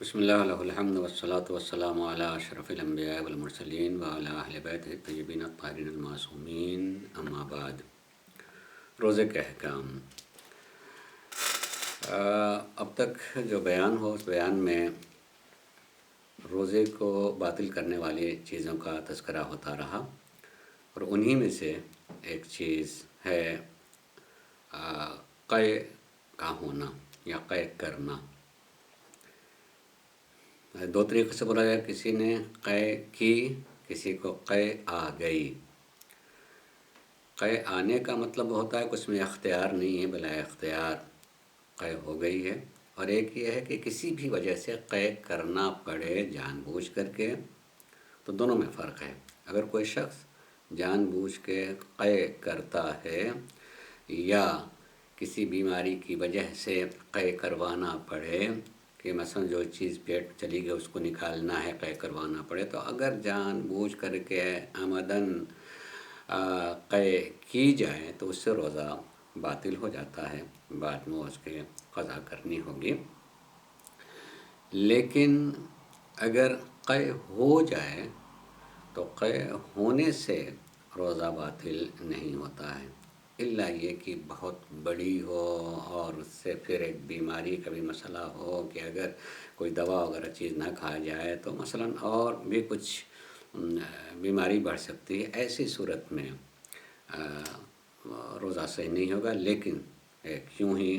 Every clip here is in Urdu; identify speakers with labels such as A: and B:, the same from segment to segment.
A: بسم اللہ الحمد والصلاة والسلام علی اشرف الانبیاء والمرسلین وعلی اہل بیت الطیبین الطاہرین المعصومین اما بعد۔ روزے کے احکام۔ اب تک جو بیان ہو اس بیان میں روزے کو باطل کرنے والی چیزوں کا تذکرہ ہوتا رہا، اور انہی میں سے ایک چیز ہے قے کا ہونا یا قے کرنا۔ دو طریقے سے بولا جائے، کسی نے قے کی، کسی کو قے آ گئی۔ قے آنے کا مطلب ہوتا ہے کہ اس میں اختیار نہیں ہے، بلا اختیار قے ہو گئی ہے، اور ایک یہ ہے کہ کسی بھی وجہ سے قے کرنا پڑے جان بوجھ کر کے، تو دونوں میں فرق ہے۔ اگر کوئی شخص جان بوجھ کے قے کرتا ہے یا کسی بیماری کی وجہ سے قے کروانا پڑے کہ مثلا جو چیز پیٹ چلی گئی اس کو نکالنا ہے، قے کروانا پڑے، تو اگر جان بوجھ کر کے عمدن قے کی جائے تو اس سے روزہ باطل ہو جاتا ہے، بعد میں اس کے قضا کرنی ہوگی۔ لیکن اگر قے ہو جائے تو قے ہونے سے روزہ باطل نہیں ہوتا ہے، الا یہ کہ بہت بڑی ہو اور اس سے پھر ایک بیماری کا بھی مسئلہ ہو کہ اگر کوئی دوا وغیرہ چیز نہ کھا جائے تو مثلا اور بھی کچھ بیماری بڑھ سکتی ہے، ایسی صورت میں روزہ صحیح نہیں ہوگا۔ لیکن کیوں ہی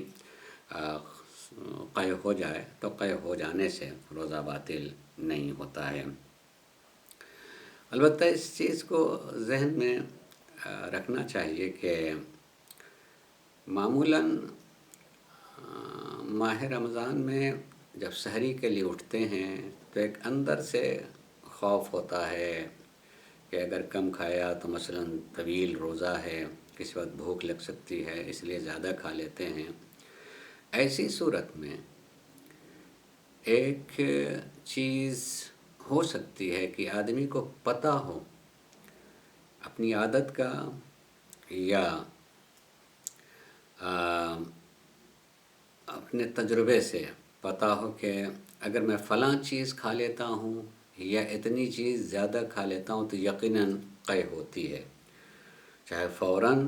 A: قے ہو جائے تو قے ہو جانے سے روزہ باطل نہیں ہوتا ہے۔ البتہ اس چیز کو ذہن میں رکھنا چاہیے کہ معمولاً ماہ رمضان میں جب سحری کے لیے اٹھتے ہیں تو ایک اندر سے خوف ہوتا ہے کہ اگر کم کھایا تو مثلاً طویل روزہ ہے، کسی وقت بھوک لگ سکتی ہے، اس لیے زیادہ کھا لیتے ہیں۔ ایسی صورت میں ایک چیز ہو سکتی ہے کہ آدمی کو پتہ ہو اپنی عادت کا یا اپنے تجربے سے پتہ ہو کہ اگر میں فلاں چیز کھا لیتا ہوں یا اتنی چیز زیادہ کھا لیتا ہوں تو یقیناً قے ہوتی ہے، چاہے فوراً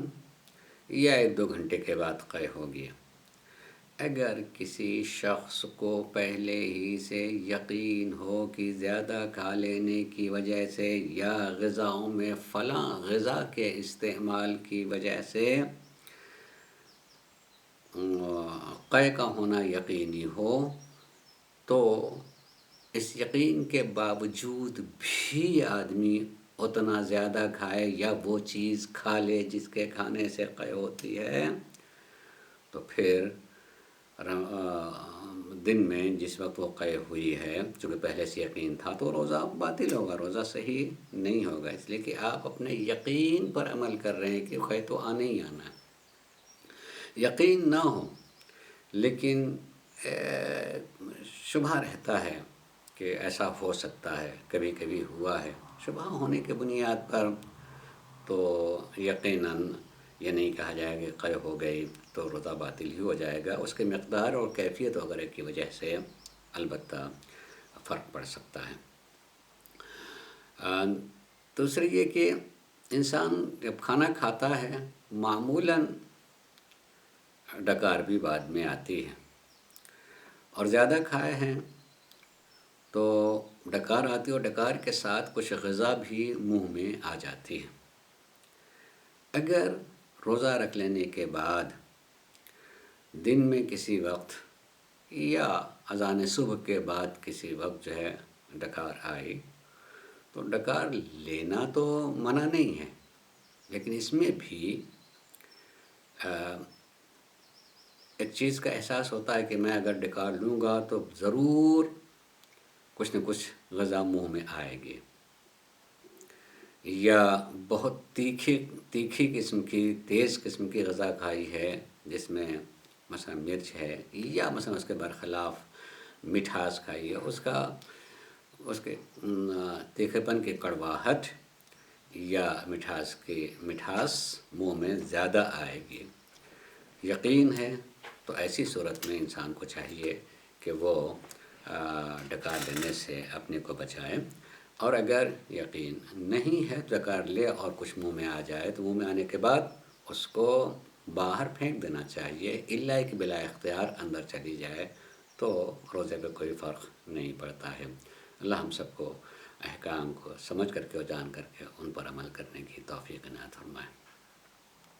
A: یا 1-2 گھنٹے کے بعد قے ہوگی۔ اگر کسی شخص کو پہلے ہی سے یقین ہو کہ زیادہ کھا لینے کی وجہ سے یا غذاؤں میں فلاں غذا کے استعمال کی وجہ سے قے کا ہونا یقینی ہو، تو اس یقین کے باوجود بھی آدمی اتنا زیادہ کھائے یا وہ چیز کھا لے جس کے کھانے سے قے ہوتی ہے، تو پھر دن میں جس وقت وہ قے ہوئی ہے چونکہ پہلے سے یقین تھا تو روزہ باطل ہوگا، روزہ صحیح نہیں ہوگا، اس لیے کہ آپ اپنے یقین پر عمل کر رہے ہیں کہ قے تو آنے ہی آنا ہے۔ یقین نہ ہو لیکن شبہ رہتا ہے کہ ایسا ہو سکتا ہے، کبھی کبھی ہوا ہے، شبہ ہونے کے بنیاد پر تو یقیناً یہ نہیں کہا جائے کہ قے ہو گئی تو روزہ باطل ہی ہو جائے گا، اس کے مقدار اور کیفیت وغیرہ کی وجہ سے البتہ فرق پڑ سکتا ہے۔ دوسری یہ کہ انسان جب کھانا کھاتا ہے معمولاً ڈکار بھی بعد میں آتی ہے، اور زیادہ کھائے ہیں تو ڈکار آتی ہے، اور ڈکار کے ساتھ کچھ غذا بھی منہ میں آ جاتی ہے۔ اگر روزہ رکھ لینے کے بعد دن میں کسی وقت یا اذان صبح کے بعد کسی وقت جو ہے ڈکار آئی تو ڈکار لینا تو منع نہیں ہے، لیکن اس میں بھی ایک چیز کا احساس ہوتا ہے کہ میں اگر ڈکار لوں گا تو ضرور کچھ نہ کچھ غذا منہ میں آئے گی، یا بہت تیکھی قسم کی، تیز قسم کی غذا کھائی ہے جس میں مثلا مرچ ہے، یا مثلا اس کے برخلاف مٹھاس کھائی ہے، اس کے تیکھے پن کی کڑواہٹ یا مٹھاس منہ میں زیادہ آئے گی۔ یقین ہے تو ایسی صورت میں انسان کو چاہیے کہ وہ ڈکار لینے سے اپنے کو بچائے، اور اگر یقین نہیں ہے ڈکار لے اور کچھ منہ میں آ جائے تو منہ میں آنے کے بعد اس کو باہر پھینک دینا چاہیے، الا کہ بلا اختیار اندر چلی جائے تو روزے پہ کوئی فرق نہیں پڑتا ہے۔ اللہ ہم سب کو احکام کو سمجھ کر کے اور جان کر کے ان پر عمل کرنے کی توفیق عنایت فرمائے۔